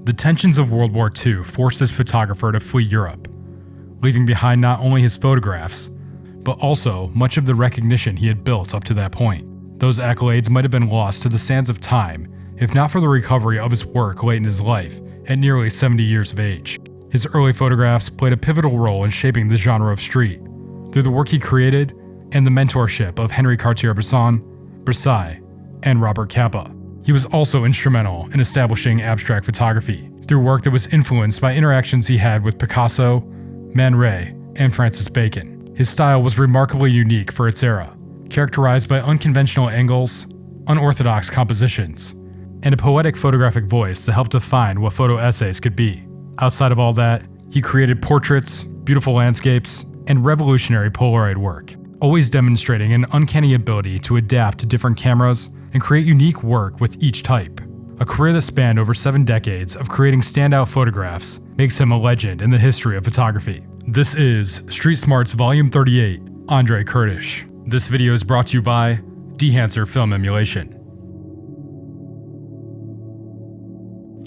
The tensions of World War II forced this photographer to flee Europe, leaving behind not only his photographs, but also much of the recognition he had built up to that point. Those accolades might have been lost to the sands of time, if not for the recovery of his work late in his life, at nearly 70 years of age. His early photographs played a pivotal role in shaping the genre of street, through the work he created and the mentorship of Henri Cartier-Bresson, Brassaï, and Robert Capa. He was also instrumental in establishing abstract photography, through work that was influenced by interactions he had with Picasso, Man Ray, and Francis Bacon. His style was remarkably unique for its era, characterized by unconventional angles, unorthodox compositions, and a poetic photographic voice that helped define what photo essays could be. Outside of all that, he created portraits, beautiful landscapes, and revolutionary Polaroid work, always demonstrating an uncanny ability to adapt to different cameras and create unique work with each type. A career that spanned over 7 decades of creating standout photographs makes him a legend in the history of photography. This is Street Smarts Volume 38, Andre Kertesz. This video is brought to you by Dehancer Film Emulation.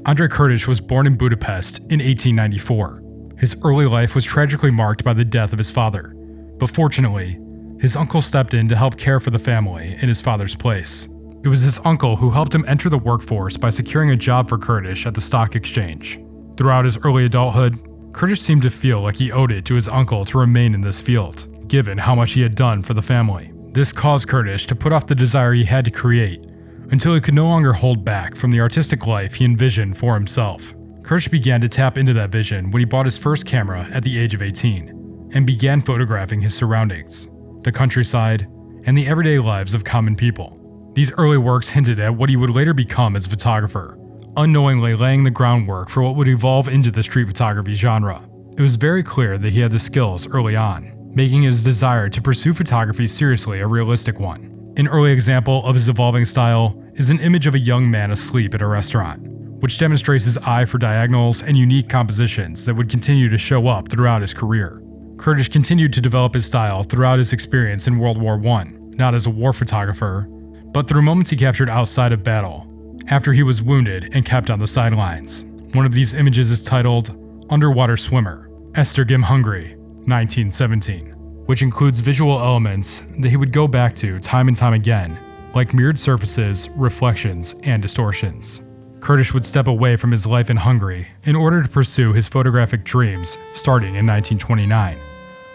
Andre Kertesz was born in Budapest in 1894. His early life was tragically marked by the death of his father, but fortunately, his uncle stepped in to help care for the family in his father's place. It was his uncle who helped him enter the workforce by securing a job for Kertesz at the stock exchange. Throughout his early adulthood, Kertesz seemed to feel like he owed it to his uncle to remain in this field, given how much he had done for the family. This caused Kertesz to put off the desire he had to create, until he could no longer hold back from the artistic life he envisioned for himself. Kertesz began to tap into that vision when he bought his first camera at the age of 18, and began photographing his surroundings, the countryside, and the everyday lives of common people. These early works hinted at what he would later become as a photographer, unknowingly laying the groundwork for what would evolve into the street photography genre. It was very clear that he had the skills early on, making his desire to pursue photography seriously a realistic one. An early example of his evolving style is an image of a young man asleep at a restaurant, which demonstrates his eye for diagonals and unique compositions that would continue to show up throughout his career. Kertesz continued to develop his style throughout his experience in World War I, not as a war photographer, but through moments he captured outside of battle, after he was wounded and kept on the sidelines. One of these images is titled Underwater Swimmer, Esztergom, Hungary, 1917, which includes visual elements that he would go back to time and time again, like mirrored surfaces, reflections, and distortions. Kertesz would step away from his life in Hungary in order to pursue his photographic dreams starting in 1929,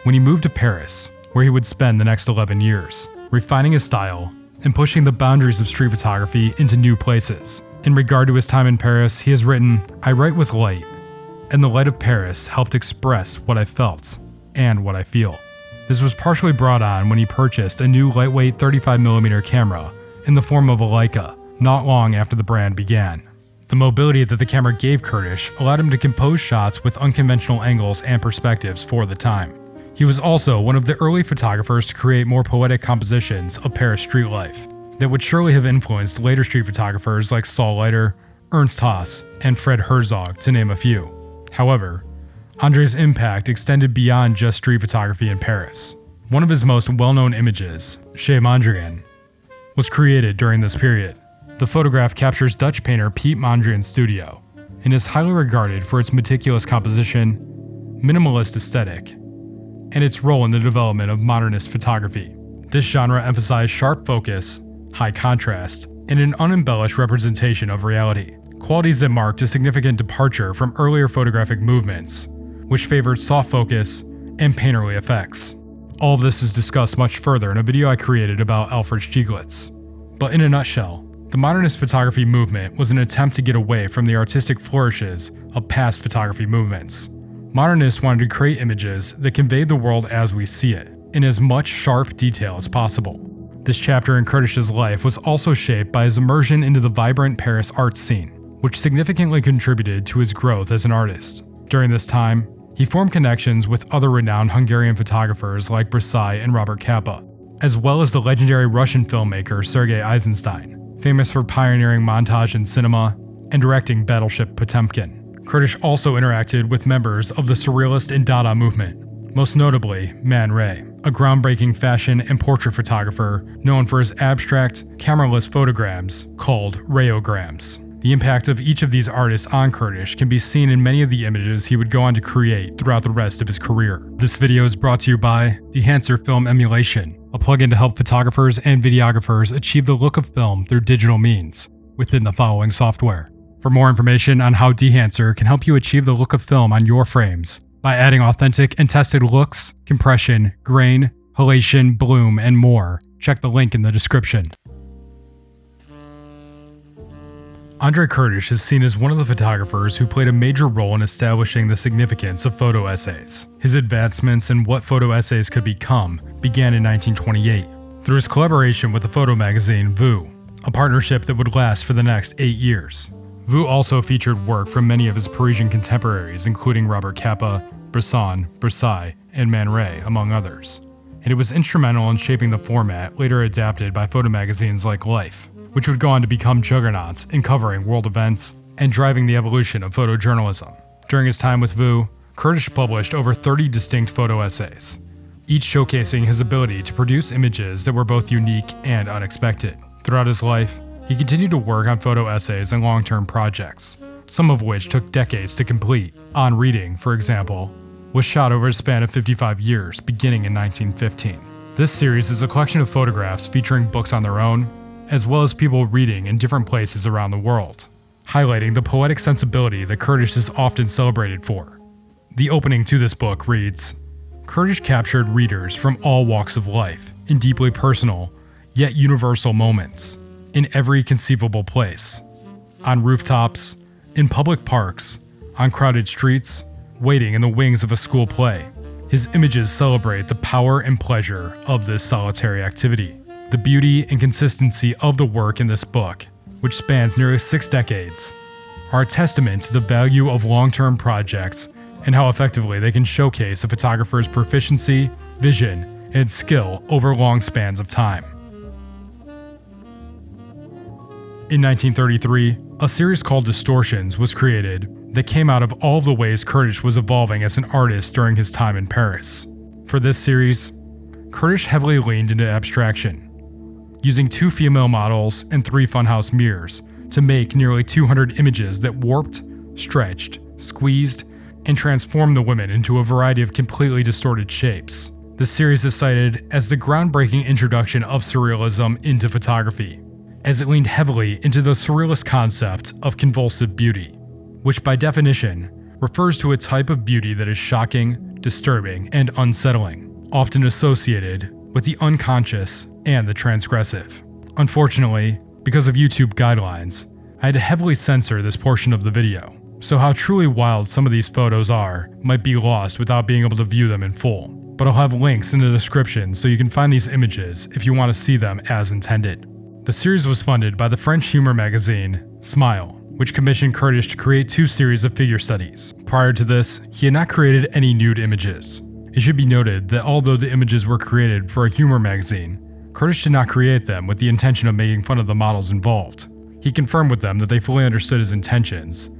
when he moved to Paris, where he would spend the next 11 years, refining his style and pushing the boundaries of street photography into new places. In regard to his time in Paris, he has written, "I write with light, and the light of Paris helped express what I felt and what I feel." This was partially brought on when he purchased a new lightweight 35mm camera in the form of a Leica, not long after the brand began. The mobility that the camera gave Kertesz allowed him to compose shots with unconventional angles and perspectives for the time. He was also one of the early photographers to create more poetic compositions of Paris street life that would surely have influenced later street photographers like Saul Leiter, Ernst Haas, and Fred Herzog, to name a few. However, Andre's impact extended beyond just street photography in Paris. One of his most well-known images, Chez Mondrian, was created during this period. The photograph captures Dutch painter Piet Mondrian's studio and is highly regarded for its meticulous composition, minimalist aesthetic, and its role in the development of modernist photography. This genre emphasized sharp focus, high contrast, and an unembellished representation of reality, qualities that marked a significant departure from earlier photographic movements, which favored soft focus and painterly effects. All of this is discussed much further in a video I created about Alfred Stieglitz. But in a nutshell, the modernist photography movement was an attempt to get away from the artistic flourishes of past photography movements. Modernists wanted to create images that conveyed the world as we see it, in as much sharp detail as possible. This chapter in Kertész's life was also shaped by his immersion into the vibrant Paris art scene, which significantly contributed to his growth as an artist. During this time, he formed connections with other renowned Hungarian photographers like Brassaï and Robert Capa, as well as the legendary Russian filmmaker Sergei Eisenstein, famous for pioneering montage in cinema and directing Battleship Potemkin. Kertesz also interacted with members of the Surrealist and Dada movement, most notably Man Ray, a groundbreaking fashion and portrait photographer known for his abstract, cameraless photograms called rayograms. The impact of each of these artists on Kertesz can be seen in many of the images he would go on to create throughout the rest of his career. This video is brought to you by Dehancer Film Emulation, a plugin to help photographers and videographers achieve the look of film through digital means within the following software. For more information on how Dehancer can help you achieve the look of film on your frames by adding authentic and tested looks, compression, grain, halation, bloom, and more, check the link in the description. André Kertesz is seen as one of the photographers who played a major role in establishing the significance of photo essays. His advancements in what photo essays could become began in 1928, through his collaboration with the photo magazine Vue, a partnership that would last for the next 8 years. Vue also featured work from many of his Parisian contemporaries, including Robert Capa, Bresson, Brassaï, and Man Ray, among others. And it was instrumental in shaping the format later adapted by photo magazines like Life, which would go on to become juggernauts in covering world events and driving the evolution of photojournalism. During his time with Vue, Kertesz published over 30 distinct photo essays, each showcasing his ability to produce images that were both unique and unexpected. Throughout his life, he continued to work on photo essays and long-term projects, some of which took decades to complete. On Reading, for example, was shot over a span of 55 years, beginning in 1915. This series is a collection of photographs featuring books on their own, as well as people reading in different places around the world, highlighting the poetic sensibility that Kertesz is often celebrated for. The opening to this book reads, "Kertesz captured readers from all walks of life in deeply personal, yet universal moments, in every conceivable place, on rooftops, in public parks, on crowded streets, waiting in the wings of a school play. His images celebrate the power and pleasure of this solitary activity. The beauty and consistency of the work in this book, which spans nearly 6 decades, are a testament to the value of long-term projects and how effectively they can showcase a photographer's proficiency, vision, and skill over long spans of time." In 1933, a series called Distortions was created that came out of all of the ways Kertesz was evolving as an artist during his time in Paris. For this series, Kertesz heavily leaned into abstraction, using 2 female models and 3 funhouse mirrors to make nearly 200 images that warped, stretched, squeezed, and transformed the women into a variety of completely distorted shapes. The series is cited as the groundbreaking introduction of surrealism into photography, as it leaned heavily into the surrealist concept of convulsive beauty, which by definition refers to a type of beauty that is shocking, disturbing, and unsettling, often associated with the unconscious and the transgressive. Unfortunately, because of YouTube guidelines, I had to heavily censor this portion of the video, so how truly wild some of these photos are might be lost without being able to view them in full. But I'll have links in the description so you can find these images if you want to see them as intended. The series was funded by the French humor magazine Smile, which commissioned Kertesz to create 2 series of figure studies. Prior to this, he had not created any nude images. It should be noted that although the images were created for a humor magazine, Kertesz did not create them with the intention of making fun of the models involved. He confirmed with them that they fully understood his intentions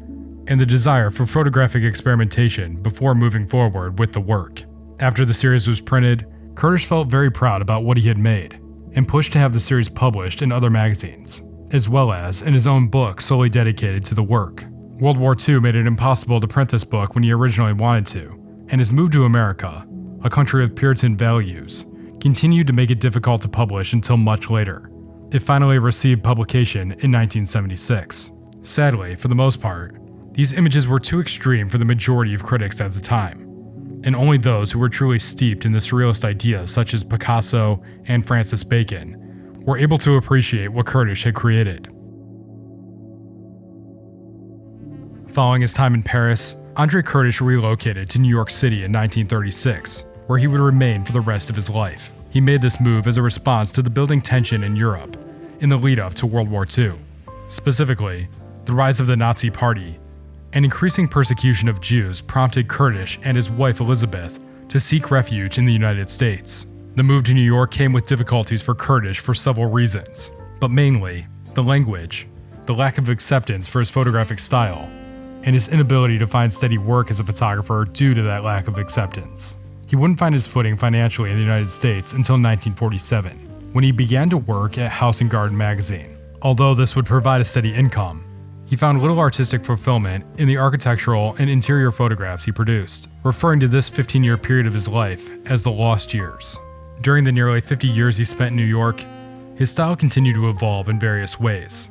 and the desire for photographic experimentation before moving forward with the work. After the series was printed, Kertesz felt very proud about what he had made and pushed to have the series published in other magazines, as well as in his own book solely dedicated to the work. World War II made it impossible to print this book when he originally wanted to, and his move to America, a country with Puritan values, continued to make it difficult to publish until much later. It finally received publication in 1976. Sadly, for the most part, these images were too extreme for the majority of critics at the time, and only those who were truly steeped in the surrealist ideas such as Picasso and Francis Bacon were able to appreciate what Kertesz had created. Following his time in Paris, Andre Kertesz relocated to New York City in 1936, where he would remain for the rest of his life. He made this move as a response to the building tension in Europe in the lead-up to World War II, specifically the rise of the Nazi Party and increasing persecution of Jews prompted Kertesz and his wife Elizabeth to seek refuge in the United States. The move to New York came with difficulties for Kertesz for several reasons, but mainly the language, the lack of acceptance for his photographic style, and his inability to find steady work as a photographer due to that lack of acceptance. He wouldn't find his footing financially in the United States until 1947, when he began to work at House and Garden magazine. Although this would provide a steady income, he found little artistic fulfillment in the architectural and interior photographs he produced, referring to this 15-year period of his life as the lost years. During the nearly 50 years he spent in New York, his style continued to evolve in various ways.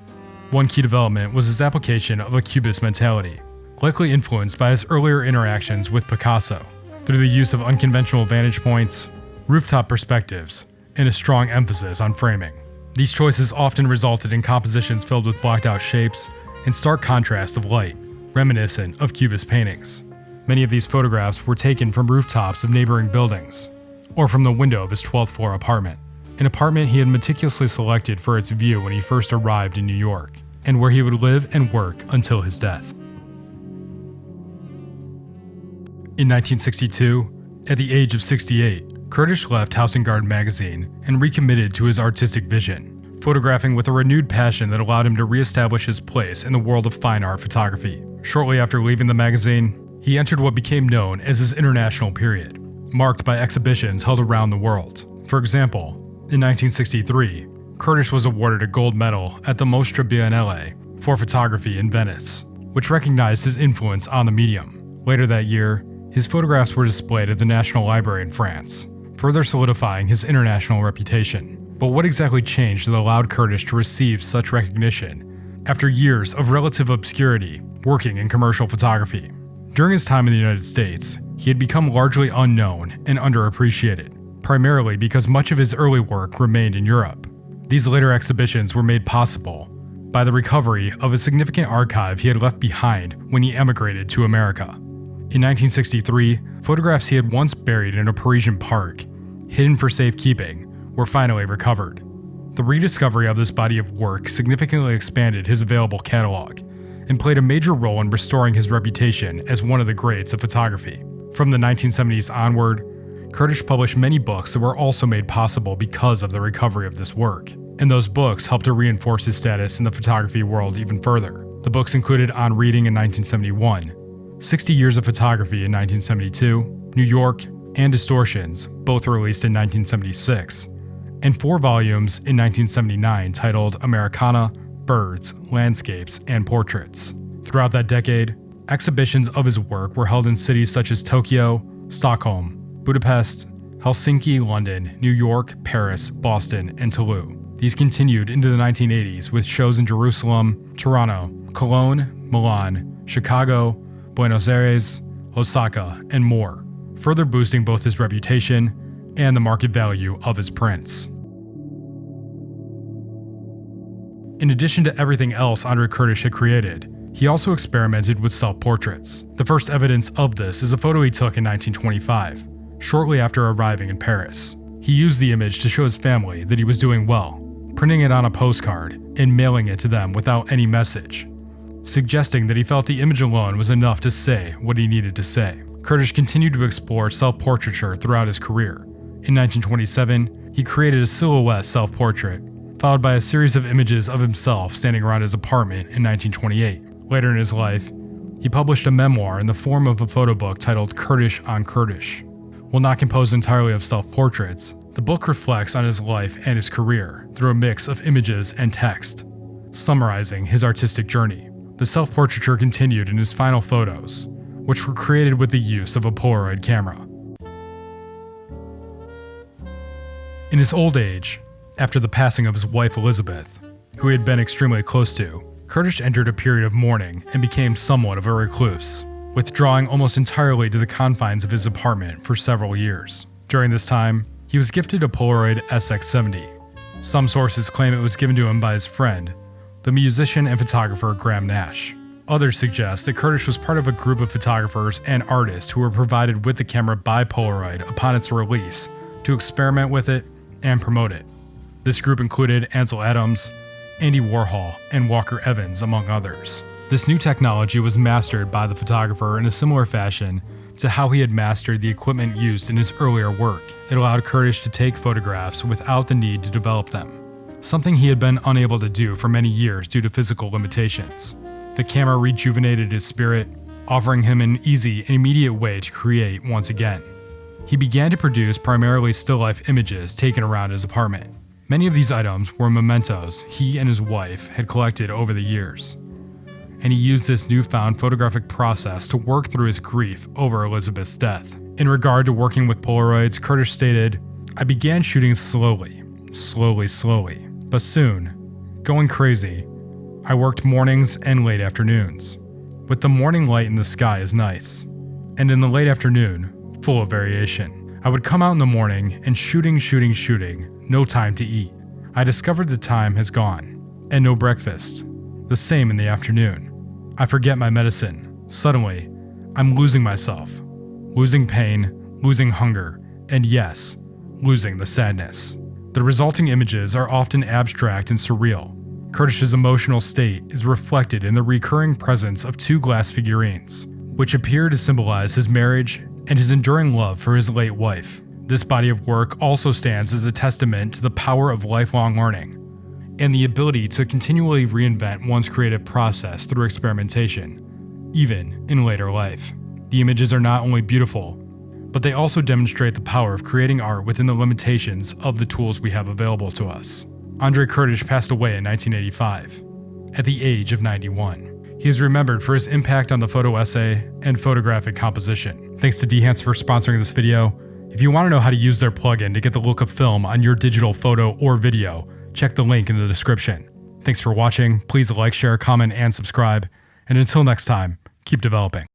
One key development was his application of a cubist mentality, likely influenced by his earlier interactions with Picasso, through the use of unconventional vantage points, rooftop perspectives, and a strong emphasis on framing. These choices often resulted in compositions filled with blacked-out shapes and stark contrast of light, reminiscent of Cubist paintings. Many of these photographs were taken from rooftops of neighboring buildings, or from the window of his 12th floor apartment, an apartment he had meticulously selected for its view when he first arrived in New York, and where he would live and work until his death. In 1962, at the age of 68, Kertesz left House and Garden magazine and recommitted to his artistic vision, photographing with a renewed passion that allowed him to reestablish his place in the world of fine art photography. Shortly after leaving the magazine, he entered what became known as his international period, marked by exhibitions held around the world. For example, in 1963, Kertesz was awarded a gold medal at the Mostra Biennale for photography in Venice, which recognized his influence on the medium. Later that year, his photographs were displayed at the National Library in France, further solidifying his international reputation. But what exactly changed that allowed Kertesz to receive such recognition after years of relative obscurity working in commercial photography? During his time in the United States, he had become largely unknown and underappreciated, primarily because much of his early work remained in Europe. These later exhibitions were made possible by the recovery of a significant archive he had left behind when he emigrated to America. In 1963, photographs he had once buried in a Parisian park, hidden for safekeeping, were finally recovered. The rediscovery of this body of work significantly expanded his available catalog and played a major role in restoring his reputation as one of the greats of photography. From the 1970s onward, Kertesz published many books that were also made possible because of the recovery of this work, and those books helped to reinforce his status in the photography world even further. The books included On Reading in 1971, 60 Years of Photography in 1972, New York, and Distortions, both released in 1976, and 4 volumes in 1979 titled Americana, Birds, Landscapes, and Portraits. Throughout that decade, exhibitions of his work were held in cities such as Tokyo, Stockholm, Budapest, Helsinki, London, New York, Paris, Boston, and Toulouse. These continued into the 1980s with shows in Jerusalem, Toronto, Cologne, Milan, Chicago, Buenos Aires, Osaka, and more, further boosting both his reputation and the market value of his prints. In addition to everything else Andre Kertesz had created, he also experimented with self-portraits. The first evidence of this is a photo he took in 1925, shortly after arriving in Paris. He used the image to show his family that he was doing well, printing it on a postcard and mailing it to them without any message, suggesting that he felt the image alone was enough to say what he needed to say. Kertesz continued to explore self-portraiture throughout his career. In 1927, he created a silhouette self-portrait, followed by a series of images of himself standing around his apartment in 1928. Later in his life, he published a memoir in the form of a photo book titled Kertesz on Kertesz. While not composed entirely of self-portraits, the book reflects on his life and his career through a mix of images and text, summarizing his artistic journey. The self-portraiture continued in his final photos, which were created with the use of a Polaroid camera. In his old age, after the passing of his wife Elizabeth, who he had been extremely close to, Kertesz entered a period of mourning and became somewhat of a recluse, withdrawing almost entirely to the confines of his apartment for several years. During this time, he was gifted a Polaroid SX70. Some sources claim it was given to him by his friend, the musician and photographer Graham Nash. Others suggest that Kertesz was part of a group of photographers and artists who were provided with the camera by Polaroid upon its release to experiment with it and promote it. This group included Ansel Adams, Andy Warhol, and Walker Evans, among others. This new technology was mastered by the photographer in a similar fashion to how he had mastered the equipment used in his earlier work. It allowed Kertesz to take photographs without the need to develop them, something he had been unable to do for many years due to physical limitations. The camera rejuvenated his spirit, offering him an easy and immediate way to create once again. He began to produce primarily still-life images taken around his apartment. Many of these items were mementos he and his wife had collected over the years. and he used this newfound photographic process to work through his grief over Elizabeth's death. In regard to working with Polaroids, Kertesz stated, "I began shooting slowly, but soon, going crazy, I worked mornings and late afternoons. With the morning light in the sky is nice, and in the late afternoon, full of variation. I would come out in the morning and shooting, no time to eat. I discovered the time has gone, and no breakfast. The same in the afternoon. I forget my medicine. Suddenly, I'm losing myself, losing pain, losing hunger, and yes, losing the sadness." The resulting images are often abstract and surreal. Kertész's emotional state is reflected in the recurring presence of two glass figurines, which appear to symbolize his marriage and his enduring love for his late wife. This body of work also stands as a testament to the power of lifelong learning and the ability to continually reinvent one's creative process through experimentation, even in later life. The images are not only beautiful, but they also demonstrate the power of creating art within the limitations of the tools we have available to us. Andre Kertesz passed away in 1985, at the age of 91. He is remembered for his impact on the photo essay and photographic composition. Thanks to Behance for sponsoring this video. If you want to know how to use their plugin to get the look of film on your digital photo or video, check the link in the description. Thanks for watching. Please like, share, comment, and subscribe. And until next time, keep developing.